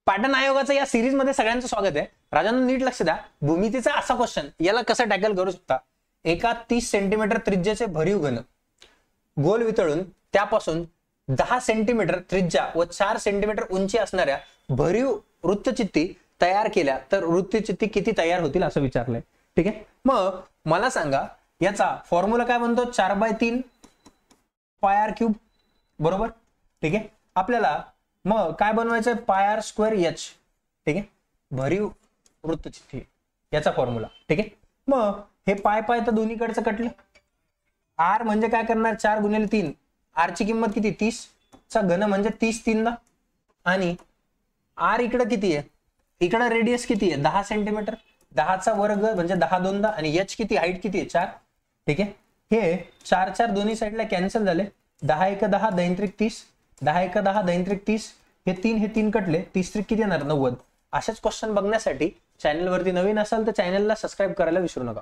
Pattern आयोगाचा या series मध्ये सगळ्यांचं स्वागत आहे. राजांनो नीट लक्ष द्या. भूमितीचा असा क्वेश्चन, याला कसं टॅकल करू शकता. एका 30 सेंटीमीटर त्रिज्याचे भरीव घन गोल वितळून त्यापासून 10 सेंटीमीटर त्रिज्या व 4 सेंटीमीटर उंची असणाऱ्या भरीव वृत्तचित्ती तयार केल्या तर वृत्तचित्ती किती तयार होतील असं विचारलंय. ठीक आहे, मग मला सांगा याचा फॉर्म्युला काय म्हणतो. 4/3 पाय आर क्यूब, बरोबर. ठीक आहे, आपल्याला मग काय बनवायचं, पाय आर स्क्वेअर एच. ठीक आहे, भरीव वृत्तचित्ती याचा फॉर्म्युला. ठीक आहे, मग हे पाय पाय तर दोन्हीकडचं कटलं. आर म्हणजे काय करणार, 4 गुणिले 3. आर ची किंमत किती, 30 चा घन म्हणजे 30 3 आणि आर इकडे किती आहे, इकडे रेडियस किती आहे 10 सेंटीमीटर. 10 चा वर्ग म्हणजे 10 2 आणि एच किती, हाईट किती आहे 4. ठीक आहे, हे 4 4 दोन्ही साईडला कॅन्सल झाले. 10 1 10 10 3 30. 10 1 10 10 3 30. हे 3 कटले, 30 3 किती येणार 90. अशाच क्वेश्चन बघण्यासाठी चॅनलवरती नवीन असाल तर चॅनलला सबस्क्राईब करायला विसरू नका.